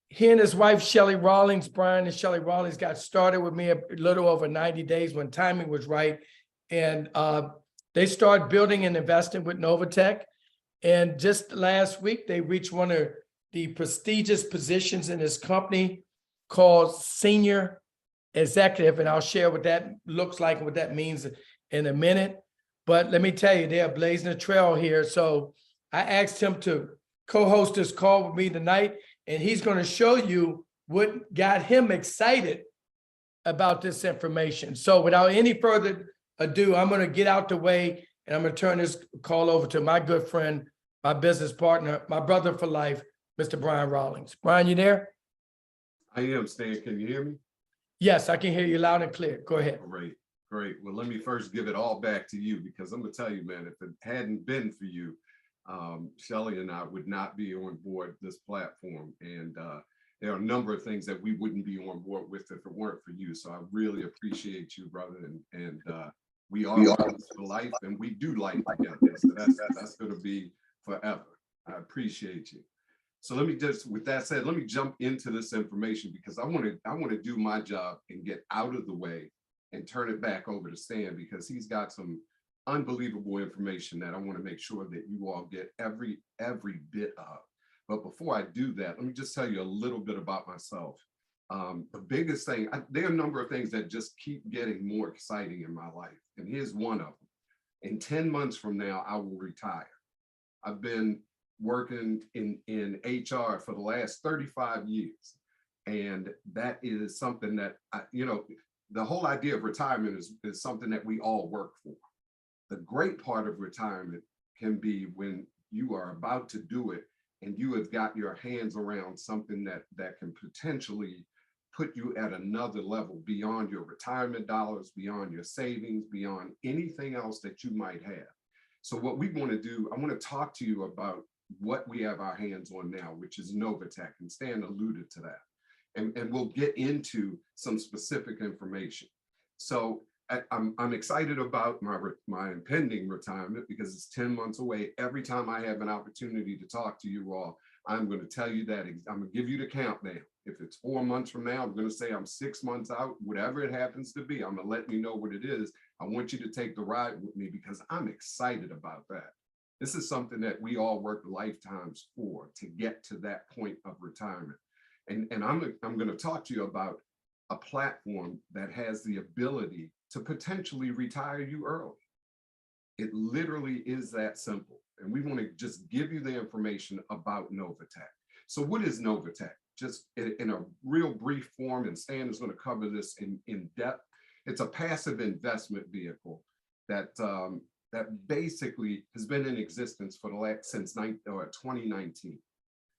he and his wife, Shelly Rawlings, Brian and Shelly Rawlings, got started with me a little over 90 days when timing was right. And they started building and investing with Novatech. And just last week, they reached one of the prestigious positions in his company called senior executive. And I'll share what that looks like and what that means in a minute. But let me tell you, they're blazing a trail here. So I asked him to co-host this call with me tonight, and he's going to show you what got him excited about this information. So without any further ado, I'm going to get out the way, and I'm going to turn this call over to my good friend, my business partner, my brother for life, Mr. Brian Rawlings. Brian, you there? I am, Stan. Can you hear me? Yes, I can hear you loud and clear. Go ahead. Great, great. Well, let me first give it all back to you, because I'm going to tell you, man, if it hadn't been for you, Shelly and I would not be on board this platform. And there are a number of things that we wouldn't be on board with if it weren't for you. So I really appreciate you, brother. And we are friends for life, and we do life together. So that's going to be forever. I appreciate you. So let me just, with that said, let me jump into this information, because I want to do my job and get out of the way and turn it back over to Stan, because he's got some unbelievable information that I want to make sure that you all get every bit of. But before I do that, let me just tell you a little bit about myself. The biggest thing, there are a number of things that just keep getting more exciting in my life. And here's one of them. In 10 months from now, I will retire. I've been working in HR for the last 35 years. And that is something that, the whole idea of retirement is something that we all work for. The great part of retirement can be when you are about to do it and you have got your hands around something that can potentially put you at another level beyond your retirement dollars, beyond your savings, beyond anything else that you might have. So what we want to do, I want to talk to you about what we have our hands on now, which is Novatech, and Stan alluded to that. And we'll get into some specific information. So I'm excited about my impending retirement, because it's 10 months away. Every time I have an opportunity to talk to you all, I'm going to tell you that. I'm going to give you the countdown. If it's 4 months from now, I'm going to say I'm 6 months out, whatever it happens to be. I'm going to let you know what it is. I want you to take the ride with me, because I'm excited about that. This is something that we all work lifetimes for, to get to that point of retirement. And I'm going to talk to you about a platform that has the ability to potentially retire you early. It literally is that simple. And we want to just give you the information about Novatech. So what is Novatech? Just in a real brief form, and Stan is going to cover this in depth. It's a passive investment vehicle that basically has been in existence for since 2019.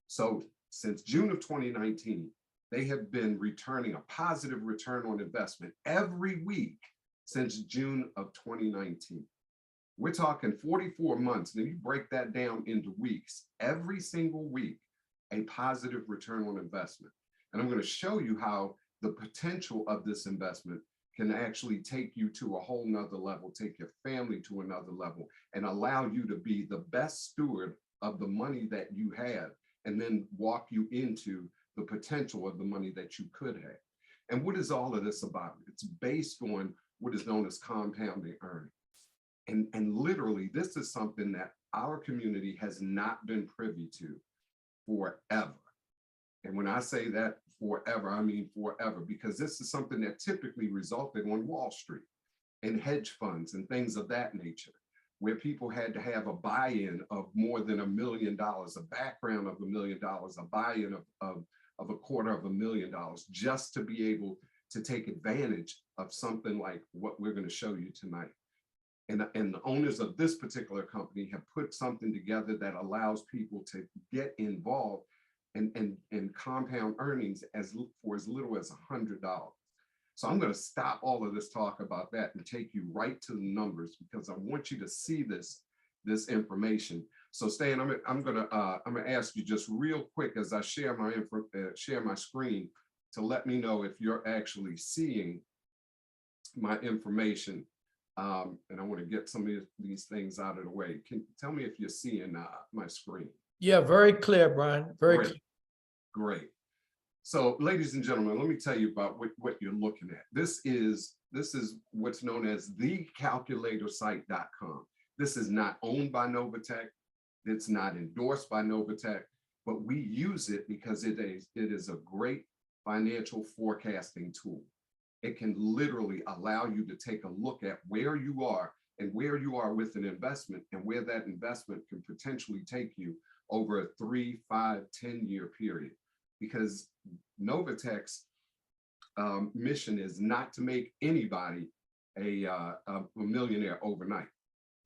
So since June of 2019, they have been returning a positive return on investment every week since June of 2019. We're talking 44 months. Then you break that down into weeks. Every single week, a positive return on investment. And I'm going to show you how the potential of this investment can actually take you to a whole nother level, take your family to another level, and allow you to be the best steward of the money that you have, and then walk you into the potential of the money that you could have. And what is all of this about? It's based on what is known as compounding earnings. And literally, this is something that our community has not been privy to forever. And when I say that forever, I mean forever, because this is something that typically resulted on Wall Street and hedge funds and things of that nature, where people had to have a buy-in of more than $1 million, a background of $1 million, a buy-in of $250,000, just to be able to take advantage of something like what we're going to show you tonight. And the owners of this particular company have put something together that allows people to get involved and compound earnings for as little as $100. So I'm going to stop all of this talk about that and take you right to the numbers, because I want you to see this information. So Stan, I'm going to ask you just real quick as I share my screen to let me know if you're actually seeing my information. And I want to get some of these things out of the way. Can you tell me if you're seeing my screen? Yeah, very clear, Brian. Very clear. Great. So, ladies and gentlemen, let me tell you about what you're looking at. This is what's known as thecalculatorsite.com. This is not owned by Novatech. It's not endorsed by Novatech, but we use it because it is a great financial forecasting tool. It can literally allow you to take a look at where you are and where you are with an investment and where that investment can potentially take you over a 3, 5, 10-year period. Because Novatech's mission is not to make anybody a millionaire overnight,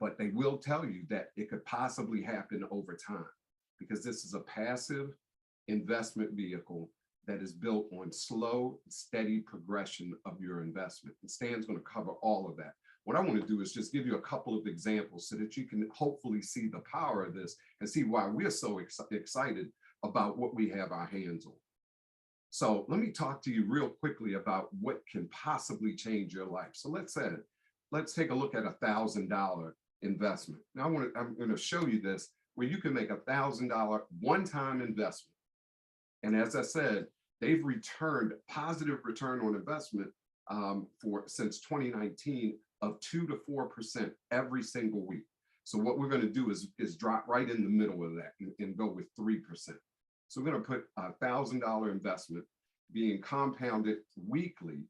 but they will tell you that it could possibly happen over time, because this is a passive investment vehicle that is built on slow, steady progression of your investment. And Stan's going to cover all of that. What I want to do is just give you a couple of examples so that you can hopefully see the power of this and see why we're so excited about what we have our hands on. So let me talk to you real quickly about what can possibly change your life. So let's take a look at $1,000 investment. Now I'm going to show you this where you can make $1,000 one-time investment. And as I said, they've returned positive return on investment since 2019 of 2 to 4% every single week. So what we're going to do is drop right in the middle of that and go with 3%. So we're going to put a $1,000 investment being compounded weekly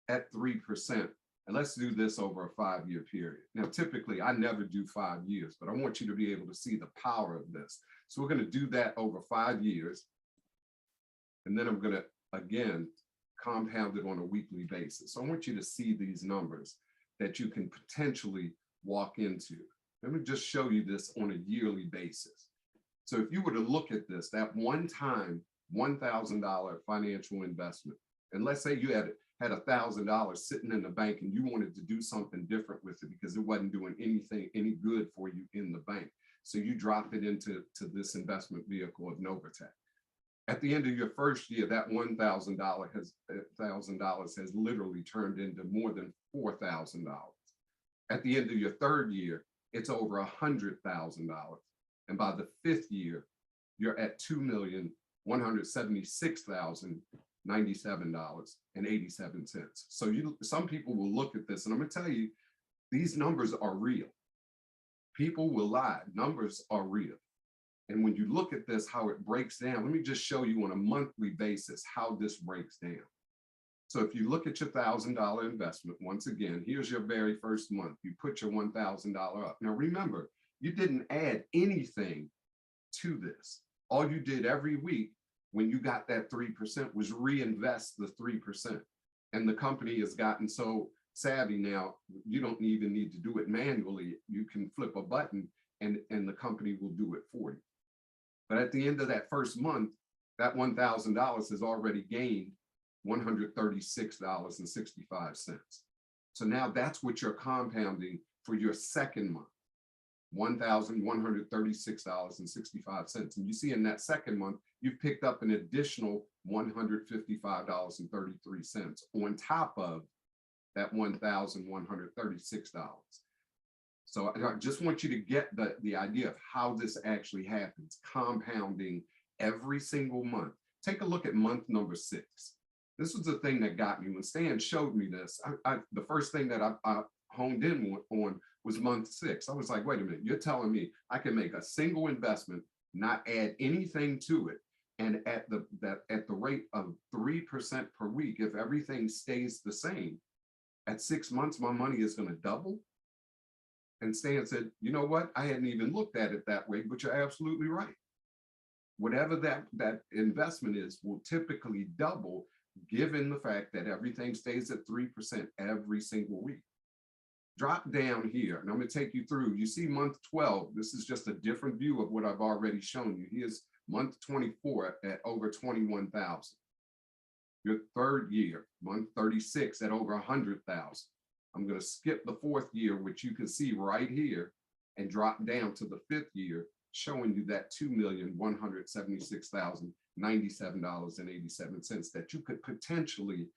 at 3%. And let's do this over a 5-year period. Now, typically, I never do 5 years, but I want you to be able to see the power of this. So we're going to do that over 5 years. And then I'm going to, again, compound it on a weekly basis. So I want you to see these numbers that you can potentially walk into. Let me just show you this on a yearly basis. So if you were to look at this, that one-time $1,000 financial investment, and let's say you had $1,000 sitting in the bank and you wanted to do something different with it because it wasn't doing any good for you in the bank. So you drop it into this investment vehicle of Novatech. At the end of your first year, that $1,000 has literally turned into more than $4,000. At the end of your third year, it's over $100,000. And by the 5th year, you're at $2,176,097.87. So some people will look at this, and I'm going to tell you, these numbers are real. People will lie. Numbers are real. And when you look at this, how it breaks down, let me just show you on a monthly basis how this breaks down. So if you look at your $1,000 investment, once again, here's your very first month. You put your $1,000 up. Now remember, you didn't add anything to this. All you did every week when you got that 3% was reinvest the 3%. And the company has gotten so savvy now, you don't even need to do it manually. You can flip a button and the company will do it for you. But at the end of that first month, that $1,000 has already gained $136.65. So now that's what you're compounding for your second month, $1,136.65. And you see in that second month, you've picked up an additional $155.33 on top of that $1,136. So I just want you to get the idea of how this actually happens, compounding every single month. Take a look at month number 6. This was the thing that got me. When Stan showed me this, the first thing that I honed in on was month 6. I was like, wait a minute, you're telling me I can make a single investment, not add anything to it, and at the rate of 3% per week, if everything stays the same, at 6 months, my money is going to double? And Stan said, you know what? I hadn't even looked at it that way, but you're absolutely right. Whatever that investment is will typically double, given the fact that everything stays at 3% every single week. Drop down here, and I'm going to take you through. You see month 12. This is just a different view of what I've already shown you. Here's month 24 at over 21,000. Your third year, month 36 at over 100,000. I'm going to skip the 4th year, which you can see right here, and drop down to the 5th year, showing you that $2,176,097.87 that you could potentially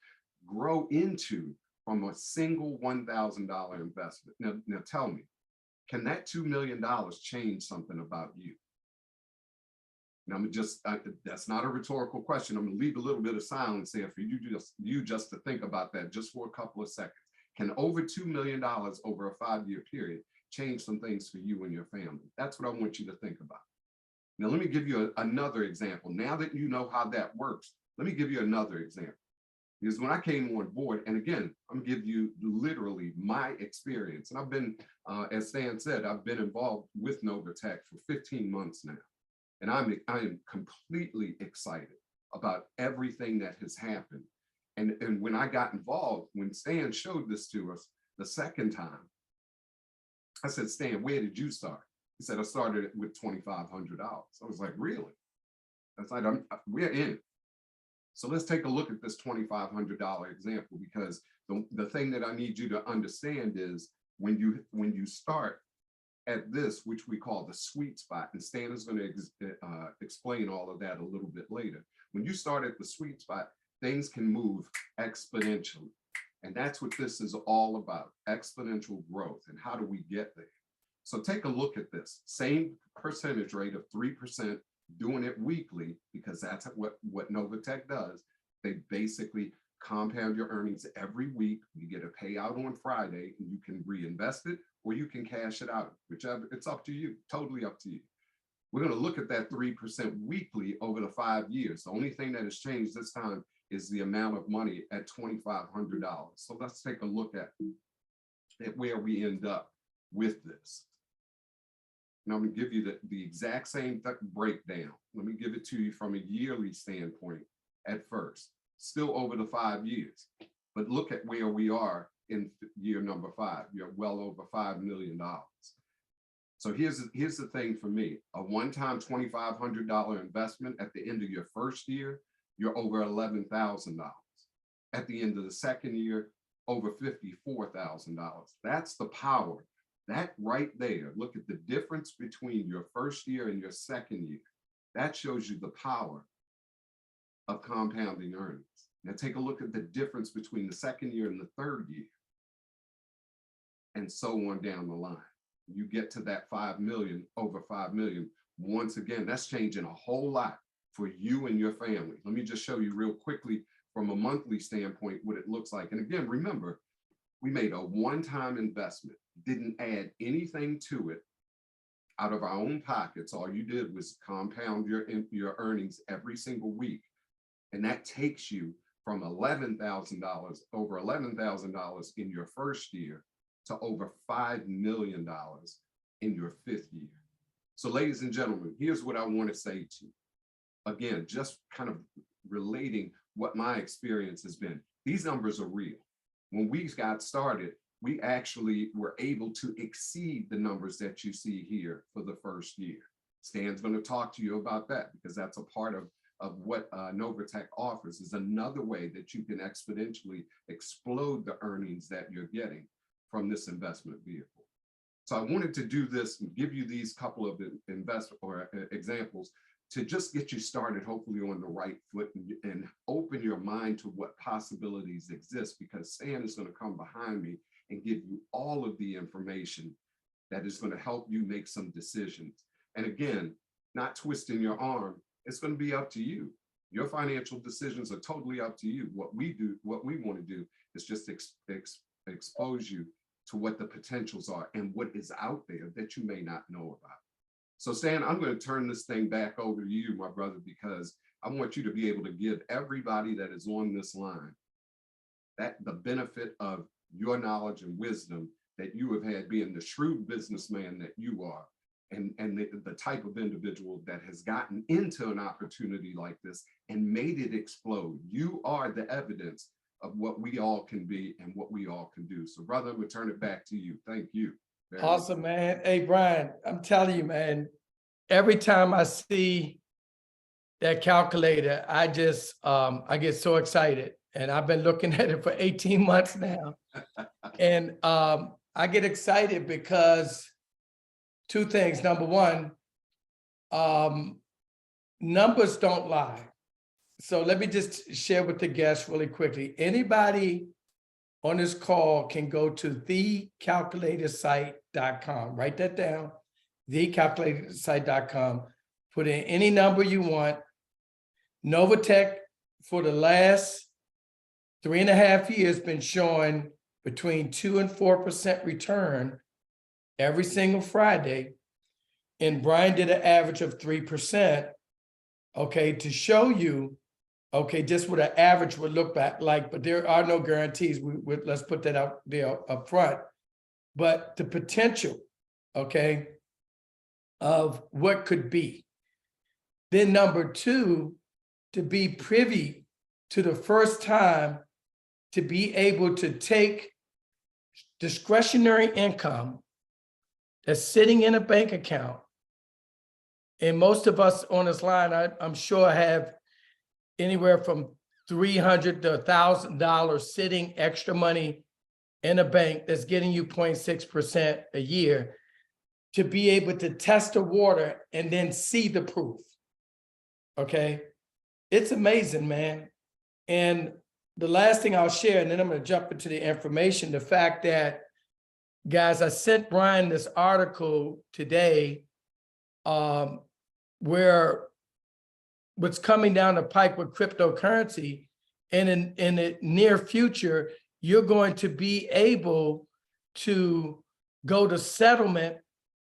grow into from a single $1,000 investment. Now tell me, can that $2 million change something about you? And I'm just, that's not a rhetorical question. I'm gonna leave a little bit of silence there for you just to think about that just for a couple of seconds. Can over $2 million over a 5-year period change some things for you and your family? That's what I want you to think about. Now, let me give you another example. Now that you know how that works, let me give you another example. Because when I came on board, and again, I'm gonna give you literally my experience. And I've been, as Stan said, I've been involved with Novatech for 15 months now. And I am completely excited about everything that has happened. And when I got involved, when Stan showed this to us the second time, I said, Stan, where did you start? He said, I started with $2,500. I was like, really? I was like, we're in. So let's take a look at this $2,500 example, because the thing that I need you to understand is when you start at this, which we call the sweet spot, and Stan is going to explain all of that a little bit later. When you start at the sweet spot, things can move exponentially. And that's what this is all about, exponential growth. And how do we get there? So take a look at this. Same percentage rate of 3%, doing it weekly, because that's what Novatech does. They basically compound your earnings every week. You get a payout on Friday, and you can reinvest it or you can cash it out, whichever. It's up to you, totally up to you. We're going to look at that 3% weekly over the 5 years. The only thing that has changed this time is the amount of money at $2,500. So let's take a look at where we end up with this. Now I'm going to give you the exact same breakdown. Let me give it to you from a yearly standpoint at first, still over the 5 years. But look at where we are in year number 5. You're well over $5 million. So here's the thing for me, a one-time $2,500 investment at the end of your first year, you're over $11,000. At the end of the second year, over $54,000. That's the power. That right there, look at the difference between your first year and your second year. That shows you the power of compounding earnings. Now take a look at the difference between the second year and the third year, and so on down the line. You get to that 5 million, over 5 million. Once again, that's changing a whole lot for you and your family. Let me just show you real quickly from a monthly standpoint what it looks like. And again, remember, we made a one-time investment, didn't add anything to it out of our own pockets. All you did was compound your earnings every single week. And that takes you from $11,000, over $11,000 in your first year, to over $5 million in your 5th year. So ladies and gentlemen, here's what I want to say to you. Again, just kind of relating what my experience has been. These numbers are real. When we got started, we actually were able to exceed the numbers that you see here for the first year. Stan's going to talk to you about that, because that's a part of what Novatech offers, is another way that you can exponentially explode the earnings that you're getting from this investment vehicle. So I wanted to do this and give you these couple of examples to just get you started, hopefully on the right foot, and open your mind to what possibilities exist, because Stan is going to come behind me and give you all of the information that is going to help you make some decisions. And again, not twisting your arm, it's going to be up to you. Your financial decisions are totally up to you. What we want to do is just expose you to what the potentials are and what is out there that you may not know about. So Stan, I'm going to turn this thing back over to you, my brother, because I want you to be able to give everybody that is on this line that the benefit of your knowledge and wisdom that you have had, being the shrewd businessman that you are, and the type of individual that has gotten into an opportunity like this and made it explode. You are the evidence of what we all can be and what we all can do. So brother, I'm gonna turn it back to you. Thank you. Awesome, man. Hey, Brian, I'm telling you, man, every time I see that calculator, I just, I get so excited. And I've been looking at it for 18 months now. And I get excited because two things. Number one, numbers don't lie. So let me just share with the guests really quickly. Anybody on this call can go to thecalculatorsite.com. Write that down, thecalculatorsite.com. put in any number you want. Novatech for the last 3.5 years been showing between 2% and 4% return every single Friday. And Brian did an average of 3%, okay, to show you, okay, just what an average would look like, but there are no guarantees. Let's put that out there up front. But the potential, okay, of what could be. Then number two, to be privy to the first time to be able to take discretionary income that's sitting in a bank account. And most of us on this line, I'm sure have anywhere from $300 to $1,000 sitting extra money in a bank that's getting you 0.6% a year, to be able to test the water and then see the proof. Okay, it's amazing, man. And the last thing I'll share, and then I'm going to jump into the information, the fact that, guys, I sent Brian this article today where what's coming down the pike with cryptocurrency, and in the near future, you're going to be able to go to settlement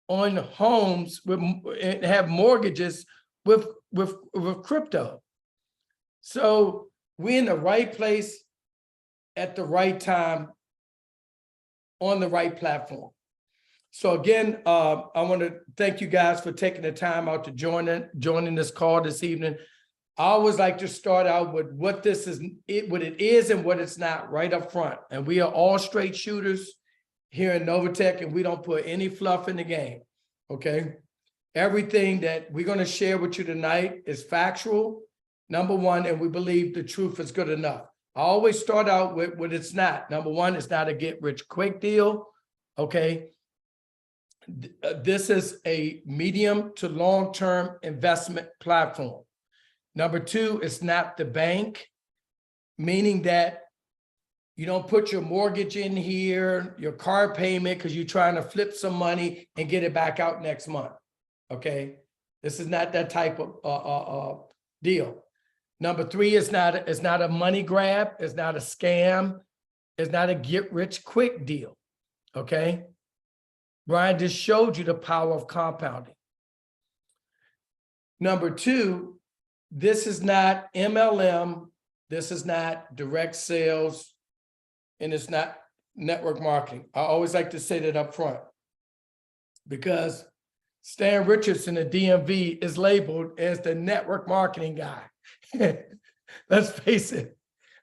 on homes and have mortgages with crypto. So we're in the right place at the right time on the right platform. So again, I want to thank you guys for taking the time out to joining this call this evening. I always like to start out with what this is, what it is and what it's not right up front. And we are all straight shooters here in Novatech, and we don't put any fluff in the game, okay? Everything that we're going to share with you tonight is factual, number one, and we believe the truth is good enough. I always start out with what it's not. Number one, it's not a get-rich-quick deal, okay? This is a medium to long-term investment platform. Number two, it's not the bank, meaning that you don't put your mortgage in here, your car payment, because you're trying to flip some money and get it back out next month, okay? This is not that type of deal. Number three, it's not a money grab, it's not a scam, it's not a get-rich-quick deal, okay? Brian just showed you the power of compounding. Number two, this is not MLM, this is not direct sales, and it's not network marketing. I always like to say that up front, because Stan Richardson at DMV is labeled as the network marketing guy. Let's face it,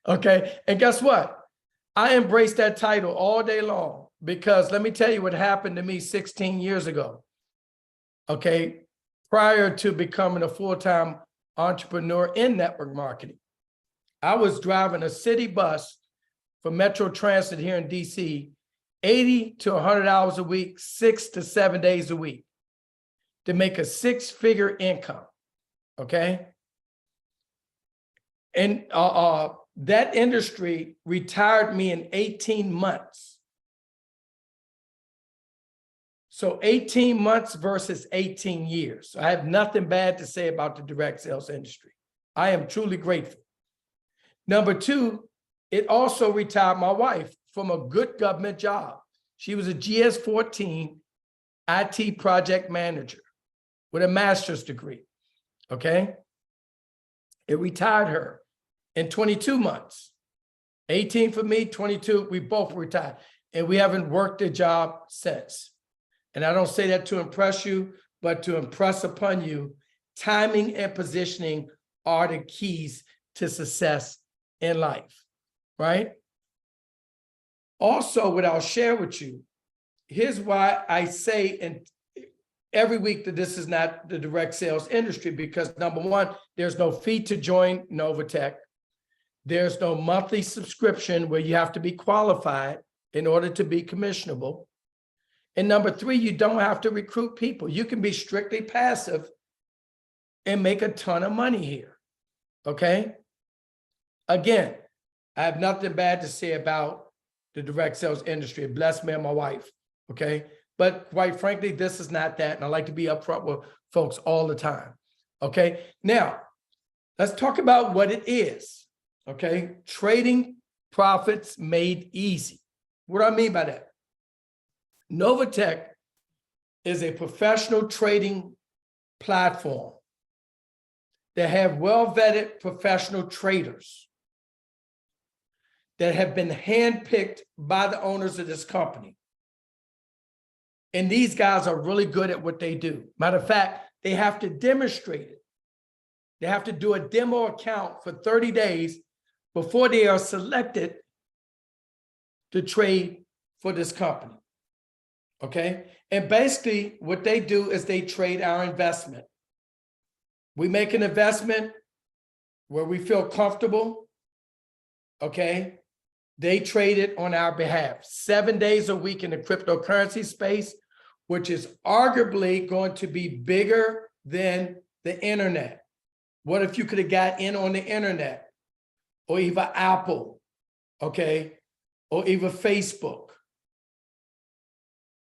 okay? And guess what? I embrace that title all day long, because let me tell you what happened to me 16 years ago, okay? Prior to becoming a full-time entrepreneur in network marketing. I was driving a city bus for Metro Transit here in DC, 80 to 100 hours a week, 6 to 7 days a week, to make a 6-figure income, okay? And that industry retired me in 18 months. So 18 months versus 18 years. So I have nothing bad to say about the direct sales industry. I am truly grateful. Number two, it also retired my wife from a good government job. She was a GS-14 IT project manager with a master's degree, okay? It retired her in 22 months. 18 for me, 22, we both retired. And we haven't worked a job since. And I don't say that to impress you, but to impress upon you, timing and positioning are the keys to success in life, right? Also, what I'll share with you, here's why I say every week that this is not the direct sales industry, because number one, there's no fee to join Novatech. There's no monthly subscription where you have to be qualified in order to be commissionable. And number three, you don't have to recruit people. You can be strictly passive and make a ton of money here, okay? Again, I have nothing bad to say about the direct sales industry. It blessed me and my wife, okay? But quite frankly, this is not that. And I like to be upfront with folks all the time. Okay, now let's talk about what it is. Okay, trading profits made easy. What do I mean by that? Novatech is a professional trading platform that have well-vetted professional traders that have been handpicked by the owners of this company. And these guys are really good at what they do. Matter of fact, they have to demonstrate it. They have to do a demo account for 30 days before they are selected to trade for this company. Okay? And basically what they do is they trade our investment. We make an investment where we feel comfortable. Okay? They trade it on our behalf 7 days a week in the cryptocurrency space, which is arguably going to be bigger than the internet. What if you could have got in on the internet or even Apple, okay, or even Facebook?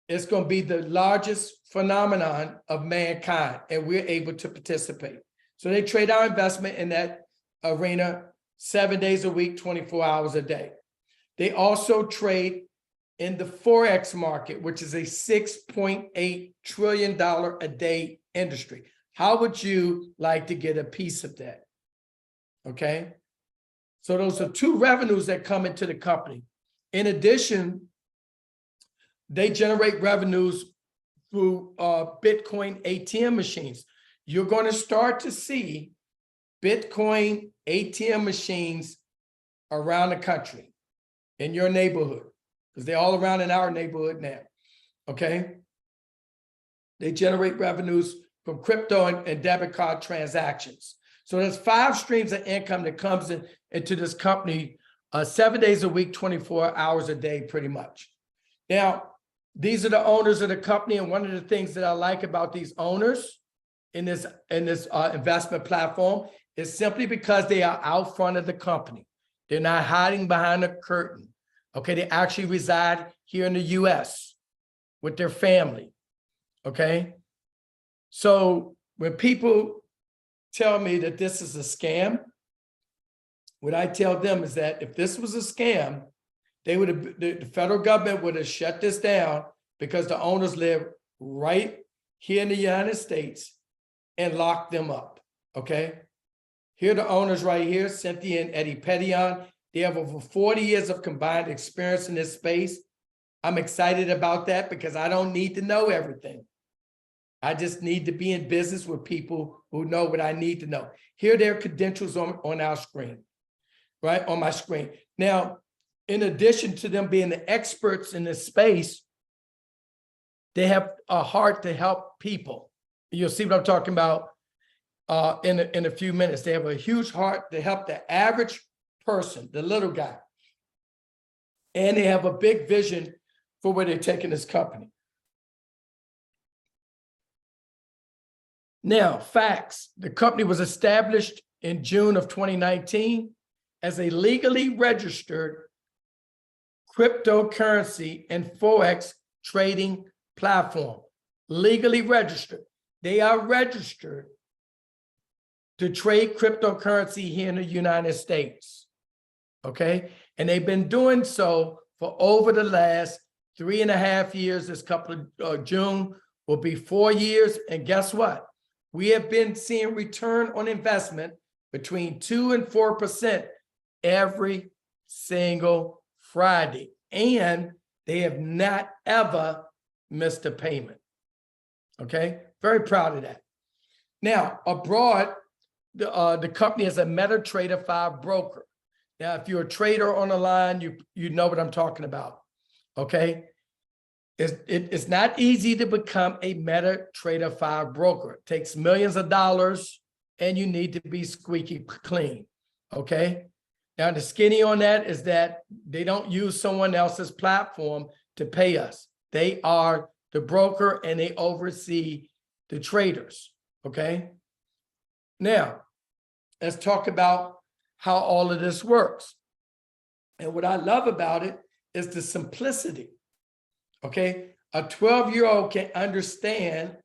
It's going to be the largest phenomenon of mankind, and we're able to participate. So they trade our investment in that arena 7 days a week, 24 hours a day. They also trade in the Forex market, which is a $6.8 trillion a day industry. How would you like to get a piece of that? Okay. So those are two revenues that come into the company. In addition, they generate revenues through Bitcoin ATM machines. You're going to start to see Bitcoin ATM machines around the country in your neighborhood, because they're all around in our neighborhood now. Okay. They generate revenues from crypto and debit card transactions. So there's 5 streams of income that comes into this company 7 days a week, 24 hours a day, pretty much. Now, these are the owners of the company. And one of the things that I like about these owners in this investment platform is simply because they are out front of the company. They're not hiding behind a curtain. Okay, they actually reside here in the US with their family. Okay. So when people tell me that this is a scam, what I tell them is that if this was a scam, they would have, the federal government would have shut this down, because the owners live right here in the United States, and locked them up. Okay. Here are the owners right here, Cynthia and Eddie Petition. They have over 40 years of combined experience in this space. I'm excited about that because I don't need to know everything. I just need to be in business with people who know what I need to know. Here are their credentials on our screen, right? On my screen. Now, in addition to them being the experts in this space, they have a heart to help people. You'll see what I'm talking about in a few minutes. They have a huge heart to help the average person, the little guy. And they have a big vision for where they're taking this company. Now, facts. The company was established in June of 2019 as a legally registered cryptocurrency and Forex trading platform. Legally registered. They are registered to trade cryptocurrency here in the United States. Okay. And they've been doing so for over the last 3.5 years. This couple of June will be 4 years. And guess what? We have been seeing return on investment between 2 and 4% every single Friday. And they have not ever missed a payment. Okay. Very proud of that. Now, abroad, the company is a MetaTrader 5 broker. Now, if you're a trader on the line, you know what I'm talking about. Okay. It's not easy to become a MetaTrader 5 broker. It takes millions of dollars, and you need to be squeaky clean. Okay. Now, the skinny on that is that they don't use someone else's platform to pay us. They are the broker, and they oversee the traders. Okay. Now, let's talk about how all of this works. And what I love about it is the simplicity. Okay. A 12-year-old can understand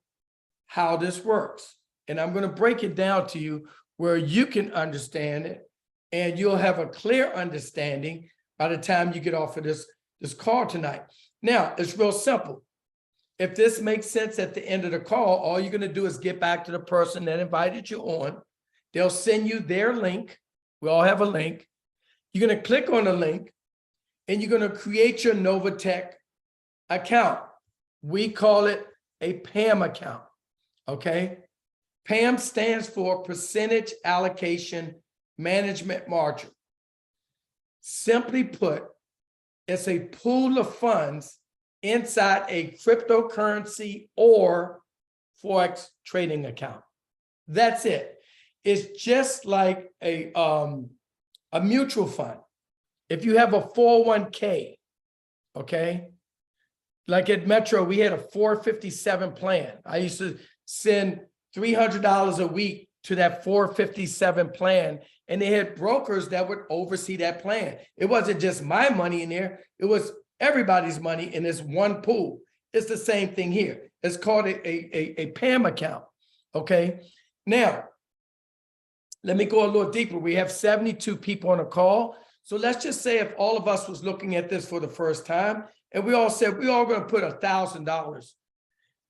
how this works. and I'm going to break it down to you where you can understand it, and you'll have a clear understanding by the time you get off of this call tonight. Now, it's real simple. If this makes sense at the end of the call, all you're going to do is get back to the person that invited you on. They'll send you their link. We all have a link. You're going to click on the link, and you're going to create your Novatech account. We call it a PAM account, okay? PAM stands for Percentage Allocation Management Margin. Simply put, it's a pool of funds inside a cryptocurrency or Forex trading account. That's it. It's just like a mutual fund. If you have a 401k, okay, like at Metro, we had a 457 plan. I used to send $300 a week to that 457 plan, and they had brokers that would oversee that plan. It wasn't just my money in there, it was everybody's money in this one pool. It's the same thing here. It's called a PAM account, okay? Now, let me go a little deeper. We have 72 people on a call. So let's just say if all of us was looking at this for the first time, and we all said, we all going to put $1,000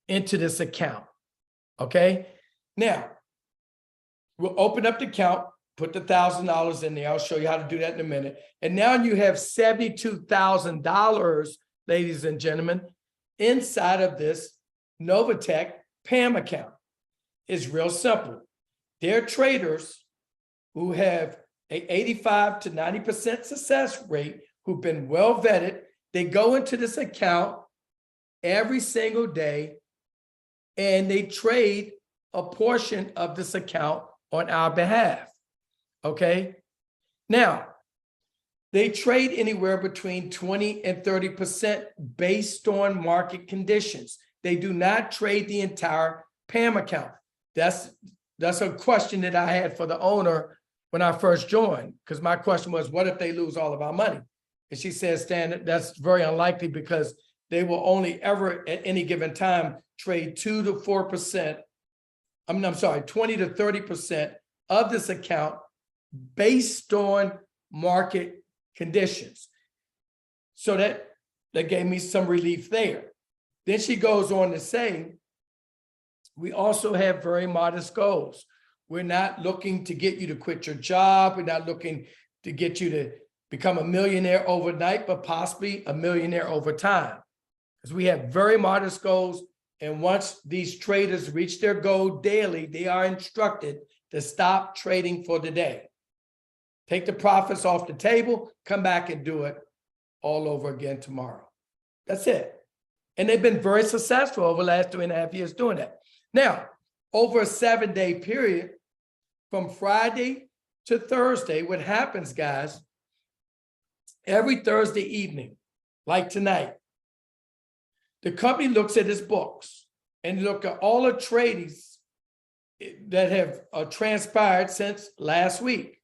into this account, okay? Now, we'll open up the account, put the $1,000 in there. I'll show you how to do that in a minute. And now you have $72,000, ladies and gentlemen, inside of this Novatech PAM account. It's real simple. They're traders who have an 85 to 90% success rate, who've been well vetted. They go into this account every single day, and they trade a portion of this account on our behalf, okay? Now, they trade anywhere between 20 and 30% based on market conditions. They do not trade the entire PAM account. That's a question that I had for the owner when I first joined, because my question was, what if they lose all of our money? And she says, Stan, that's very unlikely because they will only ever at any given time trade 2 to 4%. I'm sorry, 20 to 30% of this account based on market conditions. So that gave me some relief there. Then she goes on to say, we also have very modest goals. We're not looking to get you to quit your job. We're not looking to get you to become a millionaire overnight, but possibly a millionaire over time. Because we have very modest goals. And once these traders reach their goal daily, they are instructed to stop trading for the day. Take the profits off the table, come back and do it all over again tomorrow. That's it. And they've been very successful over the last 3.5 years doing that. Now, over a 7-day period, from Friday to Thursday, what happens, guys, every Thursday evening, like tonight, the company looks at its books and look at all the trades that have transpired since last week.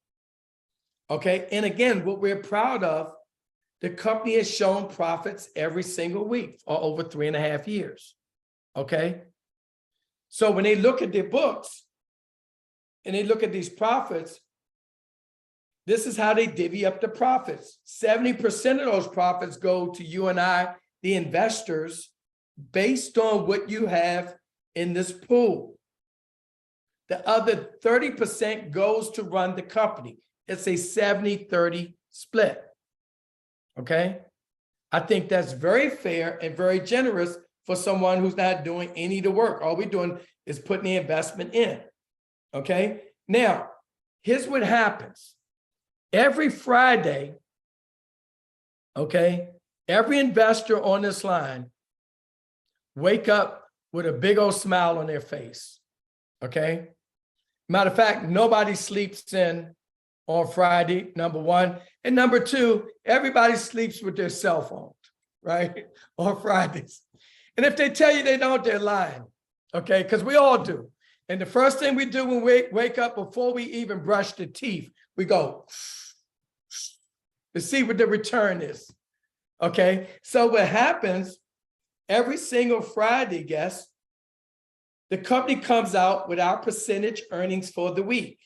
Okay, and again, what we're proud of, the company has shown profits every single week for over 3.5 years. Okay, so when they look at their books and they look at these profits, this is how they divvy up the profits. 70% of those profits go to you and I, the investors, based on what you have in this pool. The other 30% goes to run the company. It's a 70-30 split, okay? I think that's very fair and very generous for someone who's not doing any of the work. All we're doing is putting the investment in, okay? Now, here's what happens. Every Friday, okay, every investor on this line wake up with a big old smile on their face, okay? Matter of fact, nobody sleeps in on Friday, number one. And number two, everybody sleeps with their cell phones, right? On Fridays. And if they tell you they don't, they're lying, okay? Because we all do. And the first thing we do when we wake up, before we even brush the teeth, we go to see what the return is, okay? So what happens every single Friday, guess, The company comes out with our percentage earnings for the week.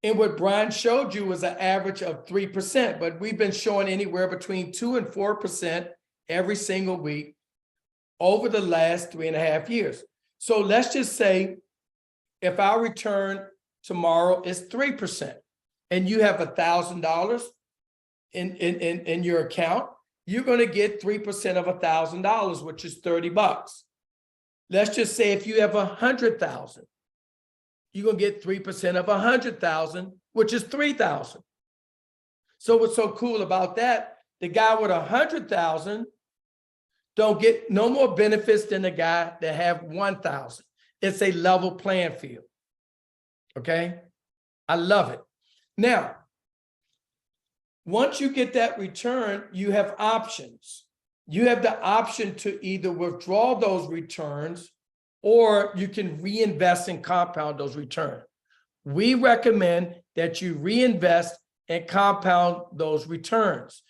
And what Brian showed you was an average of 3%, but we've been showing anywhere between 2 and 4% every single week over the last 3.5 years. So let's just say if our return tomorrow is 3% and you have $1,000 in your account, you're going to get 3% of $1,000, which is $30. Let's just say if you have 100,000, you're going to get 3% of 100,000, which is 3,000. So what's so cool about that? The guy with 100,000 don't get no more benefits than the guy that have 1,000. It's a level playing field. Okay, I love it. Now, once you get that return, you have options. You have the option to either withdraw those returns or you can reinvest and compound those returns. We recommend that you reinvest and compound those returns.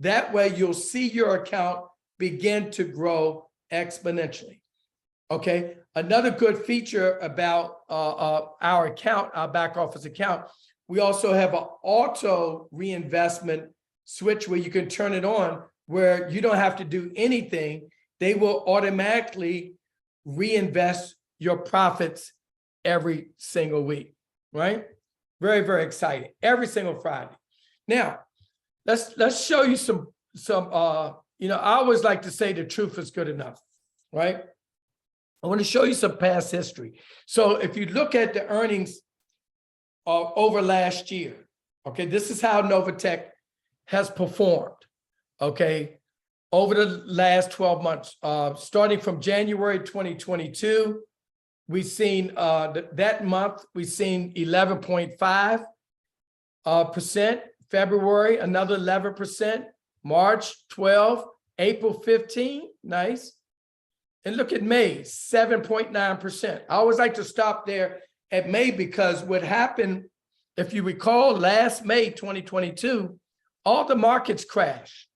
That way you'll see your account begin to grow exponentially. Okay, another good feature about our account, our back office account, we also have an auto reinvestment switch where you can turn it on where you don't have to do anything. They will automatically reinvest your profits every single week, right? Very, very exciting. Every single Friday. Now, let's show you some you know, I always like to say the truth is good enough, right? I want to show you some past history. So if you look at the earnings over last year, okay, this is how Novatech has performed, okay, over the last 12 months. Starting from January 2022, we've seen that month, we've seen 11.5%, February, another 11%, March 12, April 15, nice. And look at May, 7.9%. I always like to stop there at May because what happened, if you recall, last May 2022, all the markets crashed.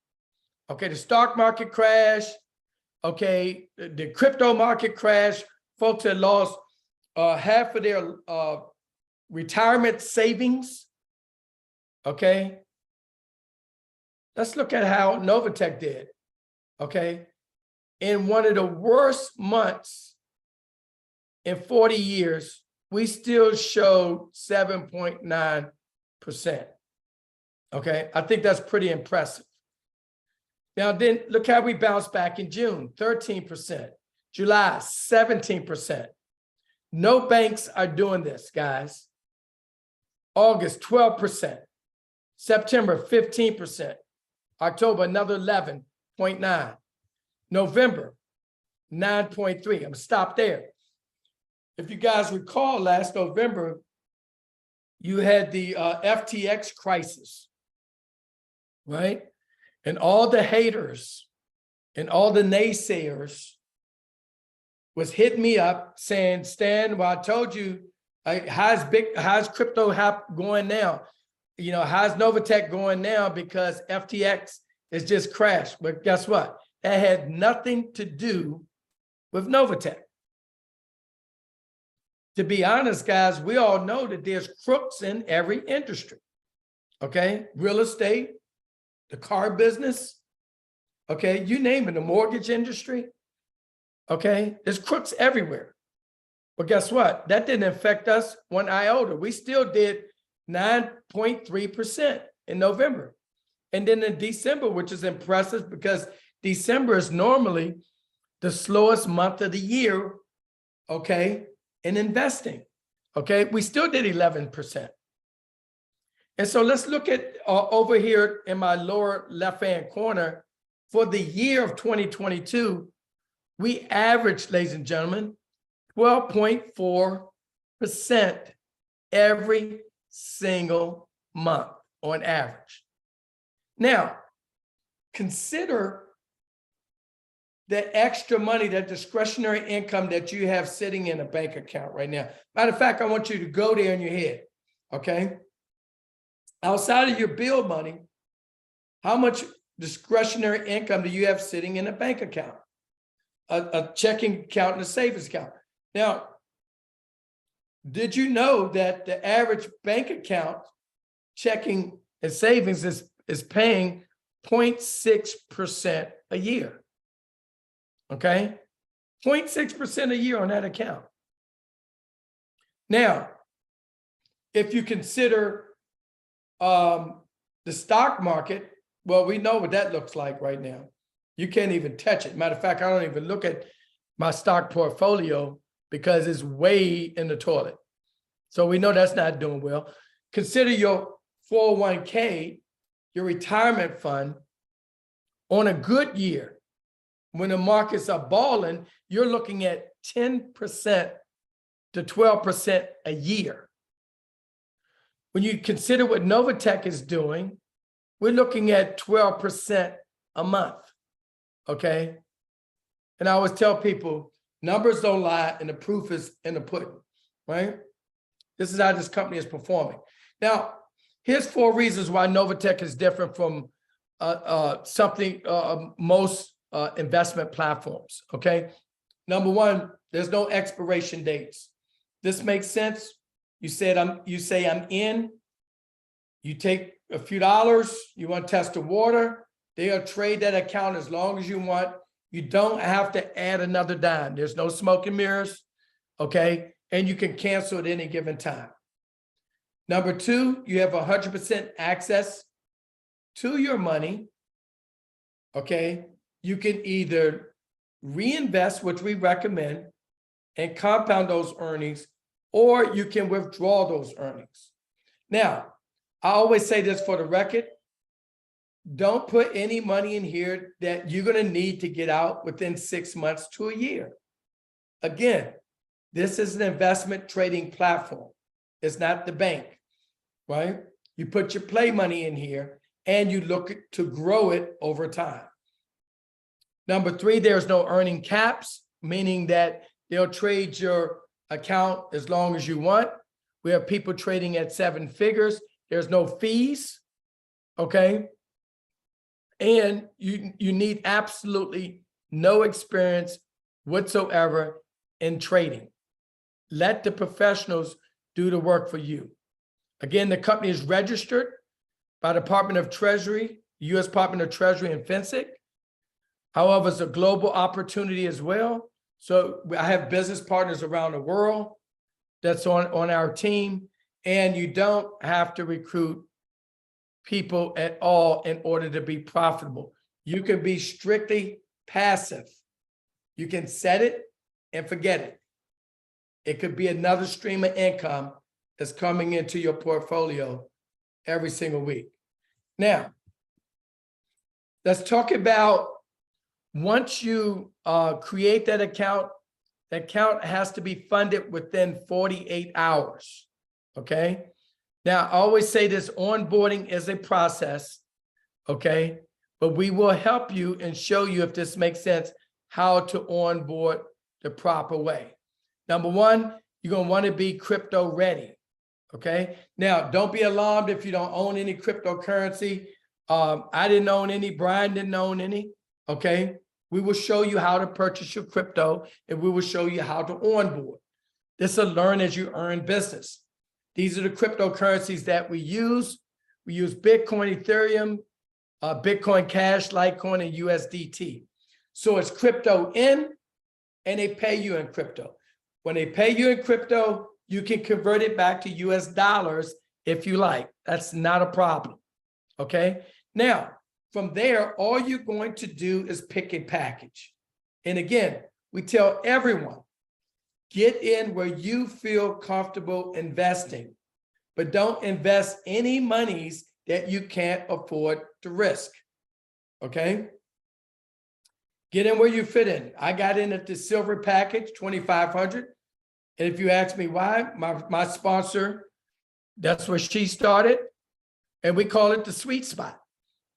Okay, the stock market crashed. Okay, the crypto market crashed. Folks had lost half of their retirement savings. Okay, let's look at how Novatech did. Okay, in one of the worst months in 40 years, we still showed 7.9%. Okay, I think that's pretty impressive. Now then, look how we bounced back in June, 13%, July, 17%. No banks are doing this, guys. August, 12%, September, 15%, October, another 11.9%. November, 9.3%. I'm gonna stop there. If you guys recall, last November, you had the FTX crisis, right? And all the haters and all the naysayers was hitting me up saying, Stan, well, I told you, how's crypto going now? You know, how's Novatech going now because FTX has just crashed? But guess what? That had nothing to do with Novatech. To be honest, guys, we all know that there's crooks in every industry. Okay, real estate, the car business, okay, you name it, the mortgage industry. Okay, there's crooks everywhere. But guess what? That didn't affect us one iota. We still did 9.3% in November. And then in December, which is impressive because December is normally the slowest month of the year, okay, in investing, okay? We still did 11%. And so let's look at over here in my lower left-hand corner, for the year of 2022, we averaged, ladies and gentlemen, 12.4% every single month on average. Now, consider the extra money, that discretionary income that you have sitting in a bank account right now. Matter of fact, I want you to go there in your head, okay? Outside of your bill money, how much discretionary income do you have sitting in a bank account? a checking account and a savings account. Now, did you know that the average bank account checking and savings is paying 0.6% a year? Okay, 0.6% a year on that account. Now, if you consider the stock market, well, we know what that looks like right now. You can't even touch it. Matter of fact, I don't even look at my stock portfolio because it's way in the toilet. So we know that's not doing well. Consider your 401k, your retirement fund. On a good year, when the markets are balling, you're looking at 10% to 12% a year. When you consider what Novatech is doing, we're looking at 12% a month, okay? And I always tell people, numbers don't lie and the proof is in the pudding, right? This is how this company is performing. Now, here's 4 reasons why Novatech is different from most investment platforms, okay? Number 1, there's no expiration dates. This makes sense. You say I'm in, you take a few dollars, you want to test the water, they'll trade that account as long as you want. You don't have to add another dime. There's no smoke and mirrors, okay? And you can cancel at any given time. Number 2, you have 100% access to your money, okay? You can either reinvest, which we recommend, and compound those earnings, or you can withdraw those earnings. Now, I always say this for the record, don't put any money in here that you're going to need to get out within 6 months to a year. Again, this is an investment trading platform. It's not the bank, right? You put your play money in here and you look to grow it over time. Number 3, there's no earning caps, meaning that they'll trade your account as long as you want. We have people trading at 7 figures. There's no fees, okay? And you need absolutely no experience whatsoever in trading. Let the professionals do the work for you. Again, the company is registered by the Department of Treasury, U.S. Department of Treasury and FinCEN. However, it's a global opportunity as well. So I have business partners around the world that's on our team, and you don't have to recruit people at all in order to be profitable. You can be strictly passive. You can set it and forget it. It could be another stream of income that's coming into your portfolio every single week. Now, let's talk about once you create that account has to be funded within 48 hours, okay? Now, I always say this, onboarding is a process, okay? But we will help you and show you, if this makes sense, how to onboard the proper way. Number 1, you're gonna wanna be crypto ready, okay? Now, don't be alarmed if you don't own any cryptocurrency. I didn't own any, Brian didn't own any, okay? We will show you how to purchase your crypto, and we will show you how to onboard. This is a learn as you earn business. These are the cryptocurrencies that we use. We use Bitcoin, Ethereum, Bitcoin Cash, Litecoin, and USDT. So it's crypto in, and they pay you in crypto. When they pay you in crypto, you can convert it back to US dollars if you like. That's not a problem, okay? Now, from there, all you're going to do is pick a package. And again, we tell everyone, get in where you feel comfortable investing, but don't invest any monies that you can't afford to risk, okay? Get in where you fit in. I got in at the silver package, 2,500. And if you ask me why, my sponsor, that's where she started, and we call it the sweet spot.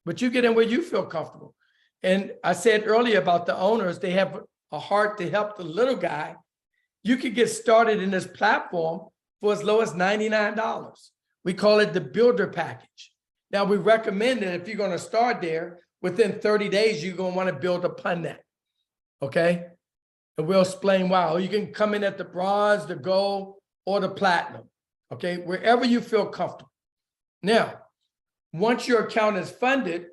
But you get in where you feel comfortable. And I said earlier about the owners, they have a heart to help the little guy. You could get started in this platform for as low as $99. We call it the builder package. Now, we recommend that if you're going to start there, within 30 days, you're going to want to build upon that, okay? And we'll explain why. Or you can come in at the bronze, the gold, or the platinum, okay? Wherever you feel comfortable. Now, once your account is funded,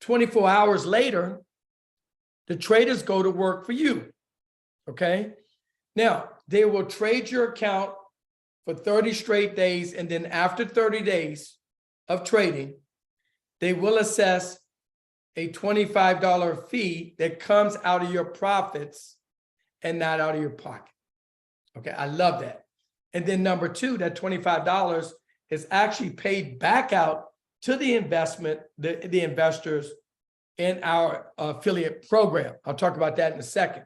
24 hours later, the traders go to work for you, okay? Now, they will trade your account for 30 straight days, and then after 30 days of trading, they will assess a $25 fee that comes out of your profits and not out of your pocket. Okay, I love that. And then number two, that $25 is actually paid back out to the the investors in our affiliate program. I'll talk about that in a second.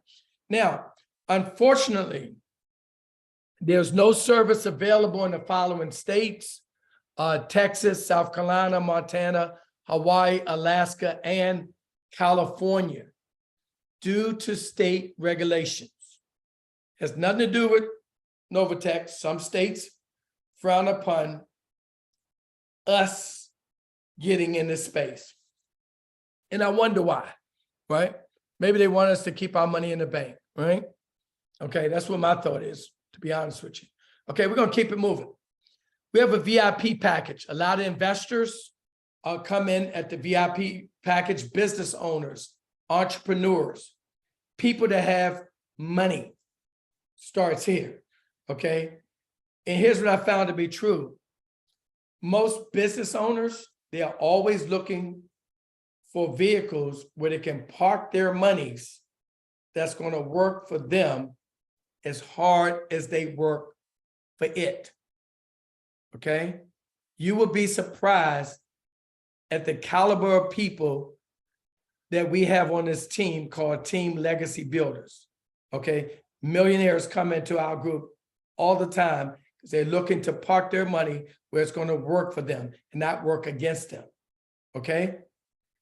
Now, unfortunately, there's no service available in the following states: Texas, South Carolina, Montana, Hawaii, Alaska, and California, due to state regulations. Has nothing to do with Novatech. Some states frown upon us getting in this space. And I wonder why, right? Maybe they want us to keep our money in the bank, right? Okay, that's what my thought is, to be honest with you. Okay, we're gonna keep it moving. We have a VIP package. A lot of investors come in at the VIP package: business owners, entrepreneurs, people that have money. Starts here, okay? And here's what I found to be true. Most business owners, they are always looking for vehicles where they can park their monies that's going to work for them as hard as they work for it, okay? You will be surprised at the caliber of people that we have on this team called Team Legacy Builders, okay? Millionaires come into our group all the time because they're looking to park their money where it's going to work for them and not work against them, okay?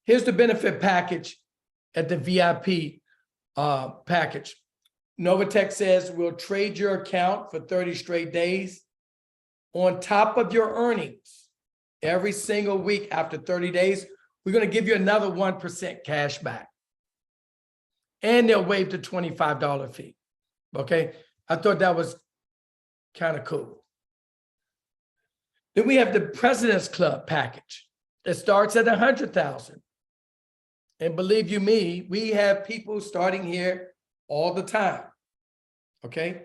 Here's the benefit package at the VIP package. Novatech says we'll trade your account for 30 straight days on top of your earnings. Every single week after 30 days, we're going to give you another 1% cash back. And they'll waive the $25 fee. Okay, I thought that was kind of cool. Then we have the President's Club package. It starts at $100,000. And believe you me, we have people starting here all the time. Okay,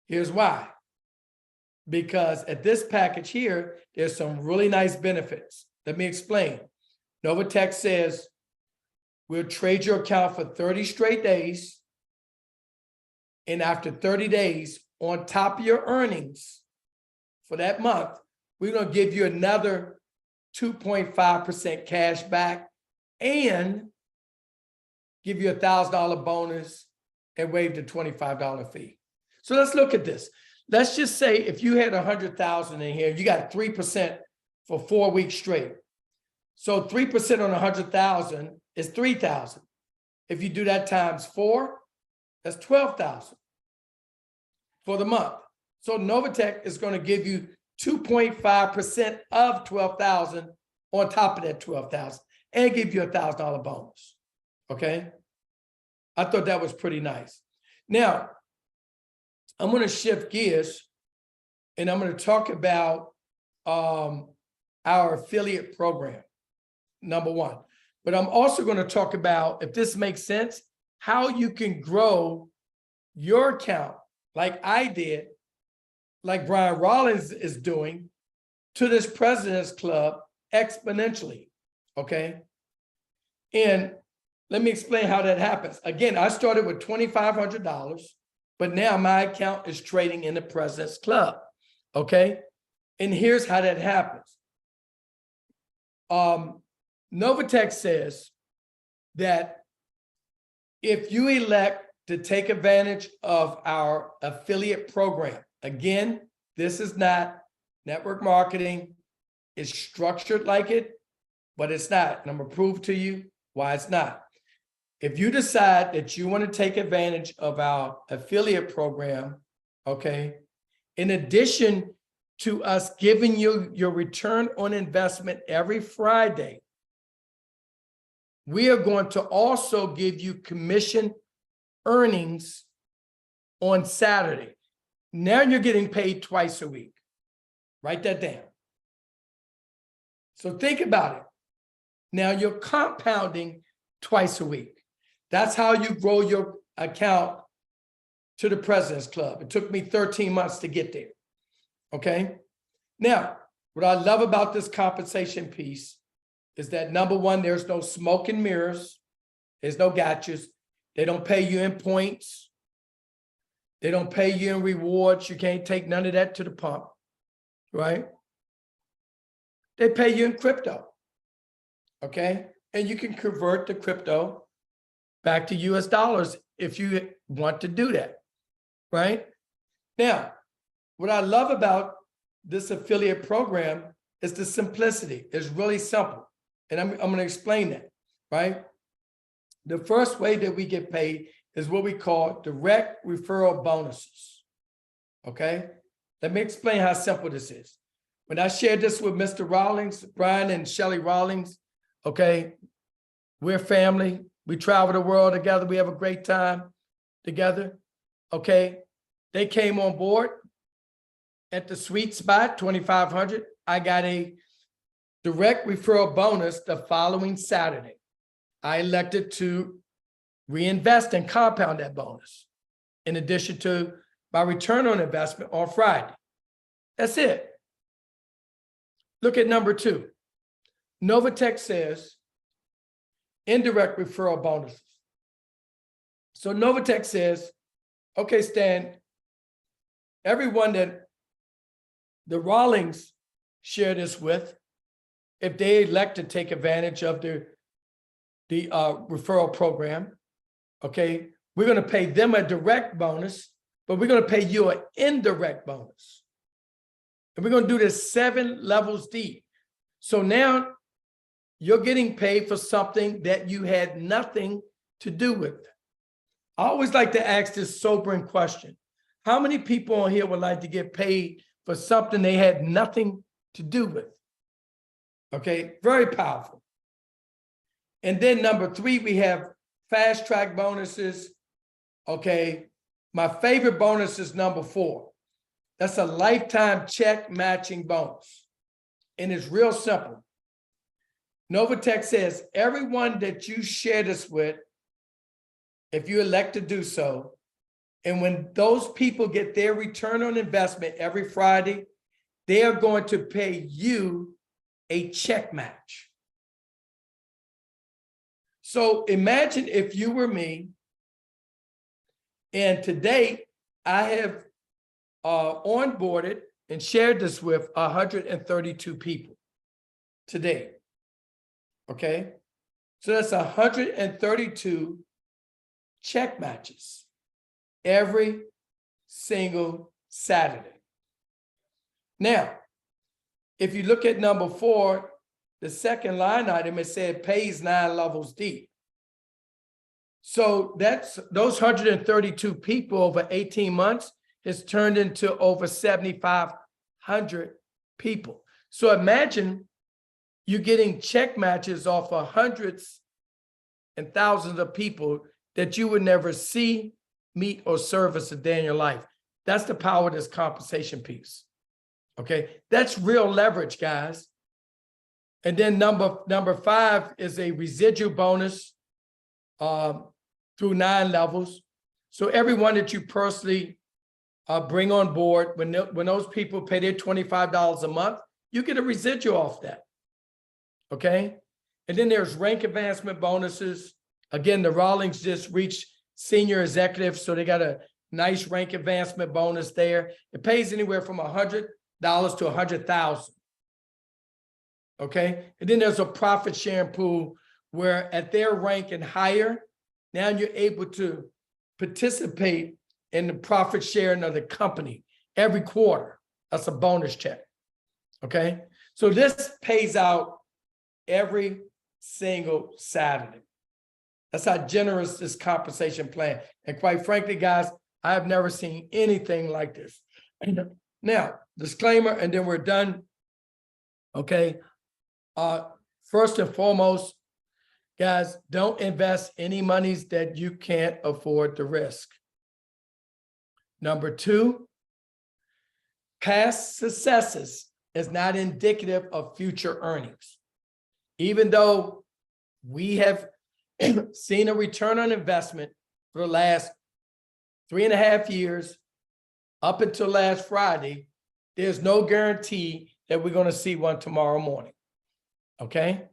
here's why. Because at this package here, there's some really nice benefits. Let me explain. Novatech says we'll trade your account for 30 straight days. And after 30 days, on top of your earnings for that month, we're going to give you another 2.5% cash back and give you a $1,000 bonus and waive the $25 fee. So let's look at this. Let's just say if you had 100,000 in here, you got 3% for 4 weeks straight. So 3% on 100,000 is 3,000. If you do that times 4, that's 12,000 for the month. So Novatech is going to give you 2.5% of 12,000 on top of that 12,000 and give you a $1,000 bonus. Okay, I thought that was pretty nice. Now I'm going to shift gears and I'm going to talk about our affiliate program, number one. But I'm also going to talk about, if this makes sense, how you can grow your account like I did, like Brian Rawlings is doing, to this President's Club exponentially, okay? And let me explain how that happens. Again, I started with $2,500, but now my account is trading in the President's Club, okay? And here's how that happens. Novatech says that if you elect to take advantage of our affiliate program, again, this is not network marketing. It's structured like it, but it's not. And I'm going to prove to you why it's not. If you decide that you want to take advantage of our affiliate program, okay, in addition to us giving you your return on investment every Friday, we are going to also give you commission earnings on Saturday. Now you're getting paid twice a week. Write that down. So think about it. Now you're compounding twice a week. That's how you grow your account to the President's Club. It took me 13 months to get there. Okay. Now, what I love about this compensation piece is that number one, there's no smoke and mirrors. There's no gotchas. They don't pay you in points. They don't pay you in rewards. You can't take none of that to the pump, right? They pay you in crypto, okay? And you can convert the crypto back to US dollars if you want to do that, right? Now, what I love about this affiliate program is the simplicity. It's really simple. And I'm going to explain that, right? The first way that we get paid is what we call direct referral bonuses, okay? Let me explain how simple this is. When I shared this with Mr. Rawlings, Brian and Shelly Rawlings, okay, we're family. We travel the world together. We have a great time together, okay? They came on board at the sweet spot, 2,500. I got a direct referral bonus the following Saturday. I elected to reinvest and compound that bonus in addition to my return on investment on Friday. That's it. Look at number two. Novatech says indirect referral bonuses. So Novatech says, okay, Stan, everyone that the Rawlings share this with, if they elect to take advantage of the referral program, okay, we're going to pay them a direct bonus, but we're going to pay you an indirect bonus. And we're going to do this 7 levels deep. So now you're getting paid for something that you had nothing to do with. I always like to ask this sobering question. How many people on here would like to get paid for something they had nothing to do with? Okay, very powerful. And then number 3, we have fast track bonuses. Okay, my favorite bonus is number 4. That's a lifetime check matching bonus. And it's real simple. Novatech says everyone that you share this with, if you elect to do so, and when those people get their return on investment every Friday, they are going to pay you a check match. So imagine if you were me, and today I have onboarded and shared this with 132 people today. Okay, so that's 132 check matches every single Saturday. Now, if you look at number 4, the second line item, it said pays 9 levels deep. So that's those 132 people over 18 months has turned into over 7,500 people. So imagine you're getting check matches off of hundreds and thousands of people that you would never see, meet, or service a day in your life. That's the power of this compensation piece. Okay, that's real leverage, guys. And then number 5 is a residual bonus through 9 levels. So everyone that you personally bring on board, when those people pay their $25 a month, you get a residual off that. Okay, and then there's rank advancement bonuses. Again, the Rawlings just reached senior executives, so they got a nice rank advancement bonus there. It pays anywhere from $100 to $100,000. Okay, and then there's a profit sharing pool where at their rank and higher, now you're able to participate in the profit sharing of the company every quarter. That's a bonus check. Okay, so this pays out every single Saturday. That's how generous this compensation plan. And quite frankly, guys, I have never seen anything like this. Now, disclaimer, and then we're done. Okay. First and foremost, Guys, don't invest any monies that you can't afford the risk. Number two, past successes is not indicative of future earnings. Even though we have seen a return on investment for the last 3.5 years, up until last Friday, there's no guarantee that we're going to see one tomorrow morning. Okay?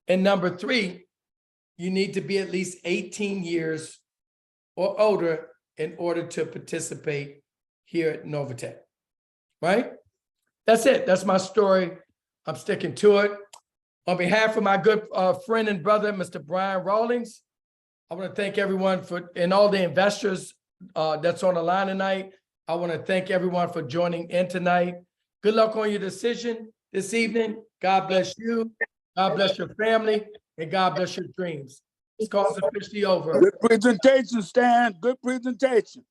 And number three, you need to be at least 18 years or older in order to participate here at Novatech, right? That's it. That's my story. I'm sticking to it. On behalf of my good friend and brother, Mr. Brian Rawlings, I want to thank everyone and all the investors that's on the line tonight. I want to thank everyone for joining in tonight. Good luck on your decision this evening. God bless you. God bless your family, and God bless your dreams. This call is officially over. Good presentation, Stan. Good presentation.